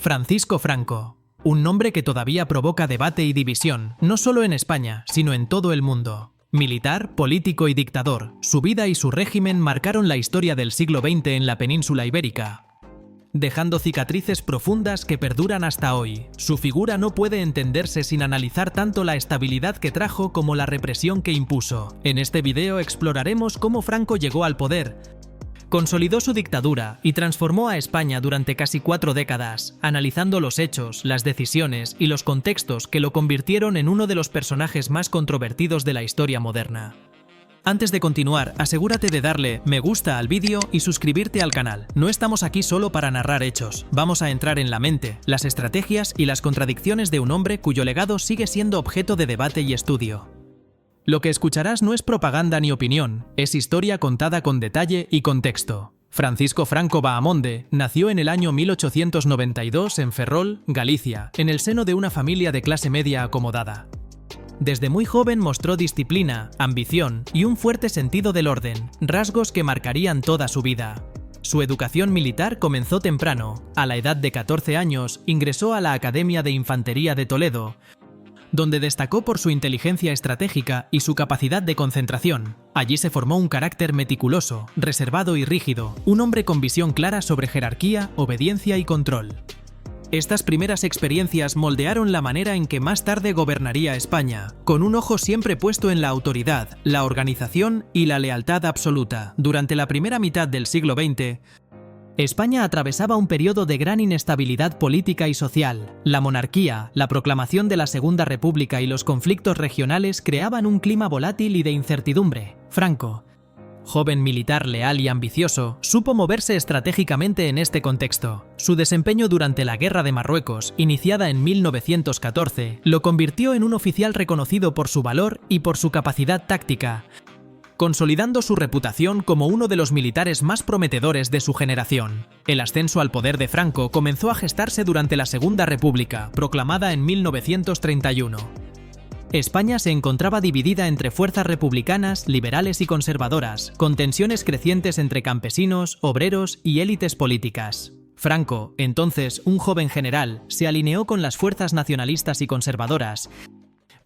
Francisco Franco. Un nombre que todavía provoca debate y división, no solo en España, sino en todo el mundo. Militar, político y dictador, su vida y su régimen marcaron la historia del siglo XX en la península ibérica, dejando cicatrices profundas que perduran hasta hoy. Su figura no puede entenderse sin analizar tanto la estabilidad que trajo como la represión que impuso. En este video exploraremos cómo Franco llegó al poder, consolidó su dictadura y transformó a España durante casi 4 décadas, analizando los hechos, las decisiones y los contextos que lo convirtieron en uno de los personajes más controvertidos de la historia moderna. Antes de continuar, asegúrate de darle me gusta al vídeo y suscribirte al canal. No estamos aquí solo para narrar hechos, vamos a entrar en la mente, las estrategias y las contradicciones de un hombre cuyo legado sigue siendo objeto de debate y estudio. Lo que escucharás no es propaganda ni opinión, es historia contada con detalle y contexto. Francisco Franco Bahamonde nació en el año 1892 en Ferrol, Galicia, en el seno de una familia de clase media acomodada. Desde muy joven mostró disciplina, ambición y un fuerte sentido del orden, rasgos que marcarían toda su vida. Su educación militar comenzó temprano. A la edad de 14 años ingresó a la Academia de Infantería de Toledo, donde destacó por su inteligencia estratégica y su capacidad de concentración. Allí se formó un carácter meticuloso, reservado y rígido, un hombre con visión clara sobre jerarquía, obediencia y control. Estas primeras experiencias moldearon la manera en que más tarde gobernaría España, con un ojo siempre puesto en la autoridad, la organización y la lealtad absoluta. Durante la primera mitad del siglo XX, España atravesaba un periodo de gran inestabilidad política y social. La monarquía, la proclamación de la Segunda República y los conflictos regionales creaban un clima volátil y de incertidumbre. Franco, joven militar leal y ambicioso, supo moverse estratégicamente en este contexto. Su desempeño durante la Guerra de Marruecos, iniciada en 1914, lo convirtió en un oficial reconocido por su valor y por su capacidad táctica, consolidando su reputación como uno de los militares más prometedores de su generación. El ascenso al poder de Franco comenzó a gestarse durante la Segunda República, proclamada en 1931. España se encontraba dividida entre fuerzas republicanas, liberales y conservadoras, con tensiones crecientes entre campesinos, obreros y élites políticas. Franco, entonces un joven general, se alineó con las fuerzas nacionalistas y conservadoras,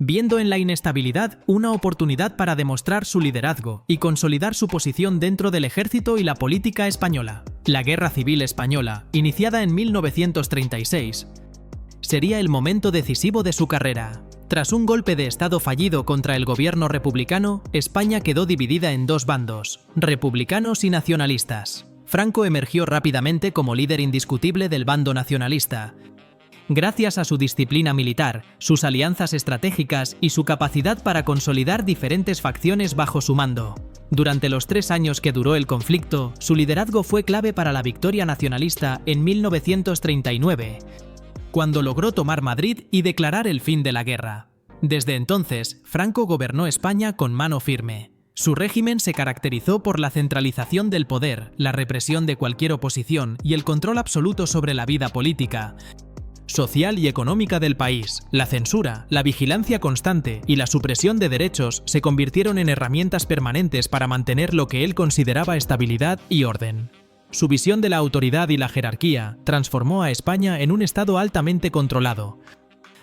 viendo en la inestabilidad una oportunidad para demostrar su liderazgo y consolidar su posición dentro del ejército y la política española. La Guerra Civil Española, iniciada en 1936, sería el momento decisivo de su carrera. Tras un golpe de Estado fallido contra el gobierno republicano, España quedó dividida en dos bandos, republicanos y nacionalistas. Franco emergió rápidamente como líder indiscutible del bando nacionalista, gracias a su disciplina militar, sus alianzas estratégicas y su capacidad para consolidar diferentes facciones bajo su mando. Durante los 3 años que duró el conflicto, su liderazgo fue clave para la victoria nacionalista en 1939, cuando logró tomar Madrid y declarar el fin de la guerra. Desde entonces, Franco gobernó España con mano firme. Su régimen se caracterizó por la centralización del poder, la represión de cualquier oposición y el control absoluto sobre la vida política, social y económica del país. La censura, la vigilancia constante y la supresión de derechos se convirtieron en herramientas permanentes para mantener lo que él consideraba estabilidad y orden. Su visión de la autoridad y la jerarquía transformó a España en un estado altamente controlado,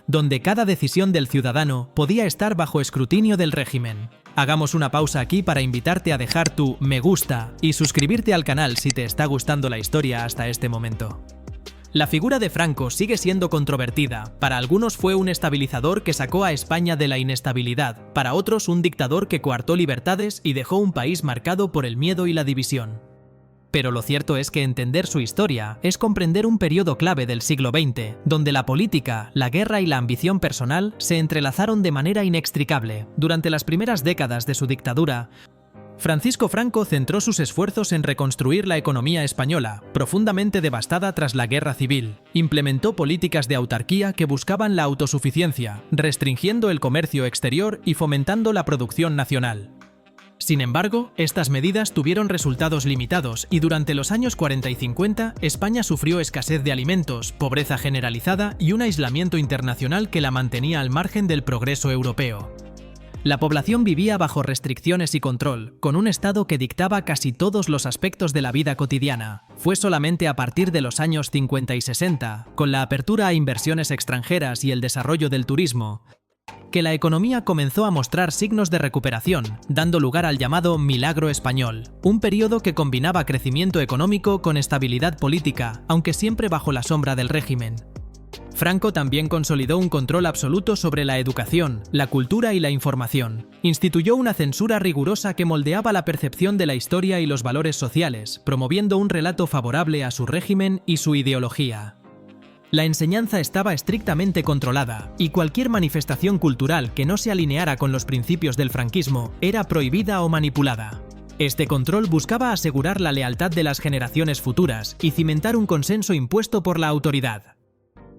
donde cada decisión del ciudadano podía estar bajo escrutinio del régimen. Hagamos una pausa aquí para invitarte a dejar tu me gusta y suscribirte al canal si te está gustando la historia hasta este momento. La figura de Franco sigue siendo controvertida. Para algunos fue un estabilizador que sacó a España de la inestabilidad, para otros un dictador que coartó libertades y dejó un país marcado por el miedo y la división. Pero lo cierto es que entender su historia es comprender un periodo clave del siglo XX, donde la política, la guerra y la ambición personal se entrelazaron de manera inextricable. Durante las primeras décadas de su dictadura, Francisco Franco centró sus esfuerzos en reconstruir la economía española, profundamente devastada tras la Guerra Civil. Implementó políticas de autarquía que buscaban la autosuficiencia, restringiendo el comercio exterior y fomentando la producción nacional. Sin embargo, estas medidas tuvieron resultados limitados y durante los años 40 y 50 España sufrió escasez de alimentos, pobreza generalizada y un aislamiento internacional que la mantenía al margen del progreso europeo. La población vivía bajo restricciones y control, con un Estado que dictaba casi todos los aspectos de la vida cotidiana. Fue solamente a partir de los años 50 y 60, con la apertura a inversiones extranjeras y el desarrollo del turismo, que la economía comenzó a mostrar signos de recuperación, dando lugar al llamado Milagro Español, un periodo que combinaba crecimiento económico con estabilidad política, aunque siempre bajo la sombra del régimen. Franco también consolidó un control absoluto sobre la educación, la cultura y la información. Instituyó una censura rigurosa que moldeaba la percepción de la historia y los valores sociales, promoviendo un relato favorable a su régimen y su ideología. La enseñanza estaba estrictamente controlada, y cualquier manifestación cultural que no se alineara con los principios del franquismo era prohibida o manipulada. Este control buscaba asegurar la lealtad de las generaciones futuras y cimentar un consenso impuesto por la autoridad.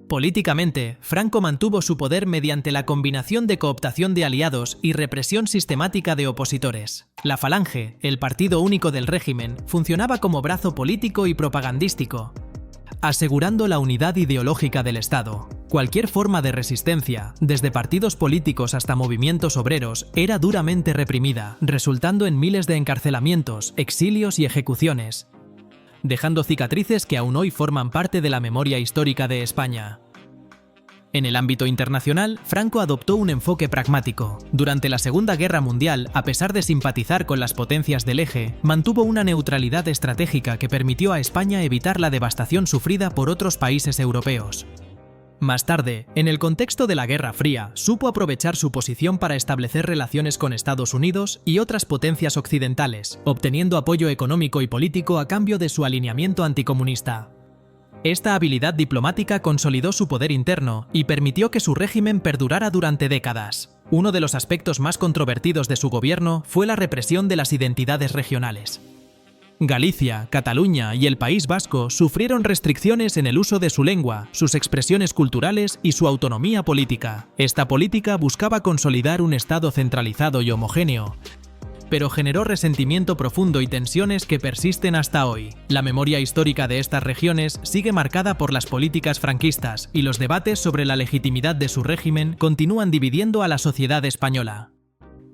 Políticamente, Franco mantuvo su poder mediante la combinación de cooptación de aliados y represión sistemática de opositores. La Falange, el partido único del régimen, funcionaba como brazo político y propagandístico, asegurando la unidad ideológica del Estado. Cualquier forma de resistencia, desde partidos políticos hasta movimientos obreros, era duramente reprimida, resultando en miles de encarcelamientos, exilios y ejecuciones, dejando cicatrices que aún hoy forman parte de la memoria histórica de España. En el ámbito internacional, Franco adoptó un enfoque pragmático. Durante la Segunda Guerra Mundial, a pesar de simpatizar con las potencias del Eje, mantuvo una neutralidad estratégica que permitió a España evitar la devastación sufrida por otros países europeos. Más tarde, en el contexto de la Guerra Fría, supo aprovechar su posición para establecer relaciones con Estados Unidos y otras potencias occidentales, obteniendo apoyo económico y político a cambio de su alineamiento anticomunista. Esta habilidad diplomática consolidó su poder interno y permitió que su régimen perdurara durante décadas. Uno de los aspectos más controvertidos de su gobierno fue la represión de las identidades regionales. Galicia, Cataluña y el País Vasco sufrieron restricciones en el uso de su lengua, sus expresiones culturales y su autonomía política. Esta política buscaba consolidar un Estado centralizado y homogéneo, pero generó resentimiento profundo y tensiones que persisten hasta hoy. La memoria histórica de estas regiones sigue marcada por las políticas franquistas y los debates sobre la legitimidad de su régimen continúan dividiendo a la sociedad española.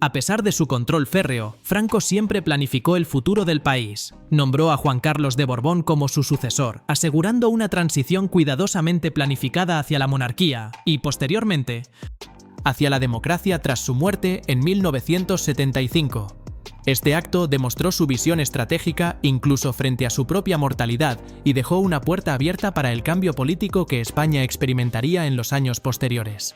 A pesar de su control férreo, Franco siempre planificó el futuro del país. Nombró a Juan Carlos de Borbón como su sucesor, asegurando una transición cuidadosamente planificada hacia la monarquía y, posteriormente, hacia la democracia tras su muerte en 1975. Este acto demostró su visión estratégica incluso frente a su propia mortalidad y dejó una puerta abierta para el cambio político que España experimentaría en los años posteriores.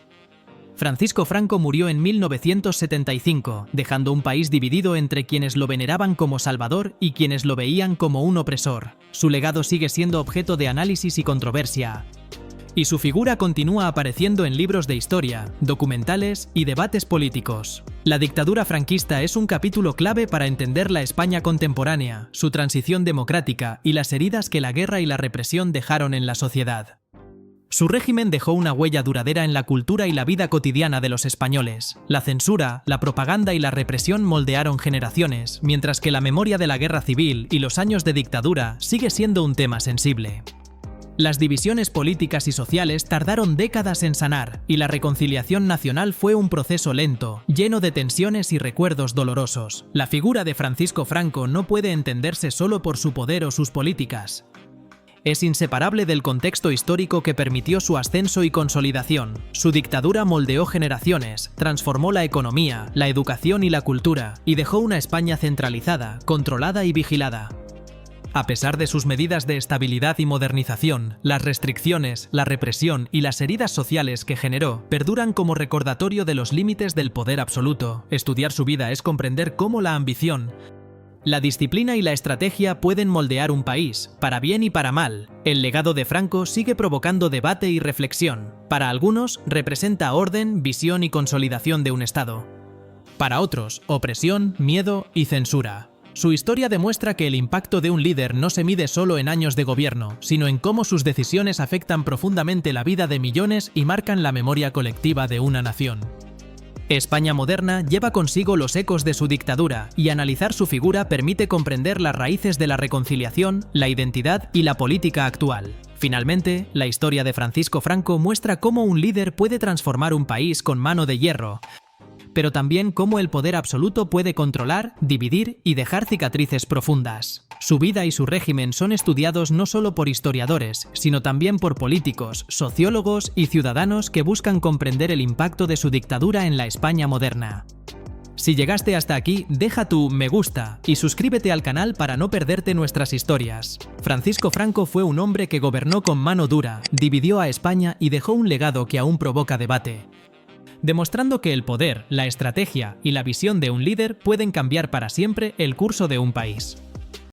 Francisco Franco murió en 1975, dejando un país dividido entre quienes lo veneraban como salvador y quienes lo veían como un opresor. Su legado sigue siendo objeto de análisis y controversia, y su figura continúa apareciendo en libros de historia, documentales y debates políticos. La dictadura franquista es un capítulo clave para entender la España contemporánea, su transición democrática y las heridas que la guerra y la represión dejaron en la sociedad. Su régimen dejó una huella duradera en la cultura y la vida cotidiana de los españoles. La censura, la propaganda y la represión moldearon generaciones, mientras que la memoria de la guerra civil y los años de dictadura sigue siendo un tema sensible. Las divisiones políticas y sociales tardaron décadas en sanar, y la reconciliación nacional fue un proceso lento, lleno de tensiones y recuerdos dolorosos. La figura de Francisco Franco no puede entenderse solo por su poder o sus políticas. Es inseparable del contexto histórico que permitió su ascenso y consolidación. Su dictadura moldeó generaciones, transformó la economía, la educación y la cultura, y dejó una España centralizada, controlada y vigilada. A pesar de sus medidas de estabilidad y modernización, las restricciones, la represión y las heridas sociales que generó perduran como recordatorio de los límites del poder absoluto. Estudiar su vida es comprender cómo la ambición, la disciplina y la estrategia pueden moldear un país, para bien y para mal. El legado de Franco sigue provocando debate y reflexión. Para algunos, representa orden, visión y consolidación de un Estado. Para otros, opresión, miedo y censura. Su historia demuestra que el impacto de un líder no se mide solo en años de gobierno, sino en cómo sus decisiones afectan profundamente la vida de millones y marcan la memoria colectiva de una nación. España moderna lleva consigo los ecos de su dictadura, y analizar su figura permite comprender las raíces de la reconciliación, la identidad y la política actual. Finalmente, la historia de Francisco Franco muestra cómo un líder puede transformar un país con mano de hierro, pero también cómo el poder absoluto puede controlar, dividir y dejar cicatrices profundas. Su vida y su régimen son estudiados no solo por historiadores, sino también por políticos, sociólogos y ciudadanos que buscan comprender el impacto de su dictadura en la España moderna. Si llegaste hasta aquí, deja tu me gusta y suscríbete al canal para no perderte nuestras historias. Francisco Franco fue un hombre que gobernó con mano dura, dividió a España y dejó un legado que aún provoca debate, demostrando que el poder, la estrategia y la visión de un líder pueden cambiar para siempre el curso de un país.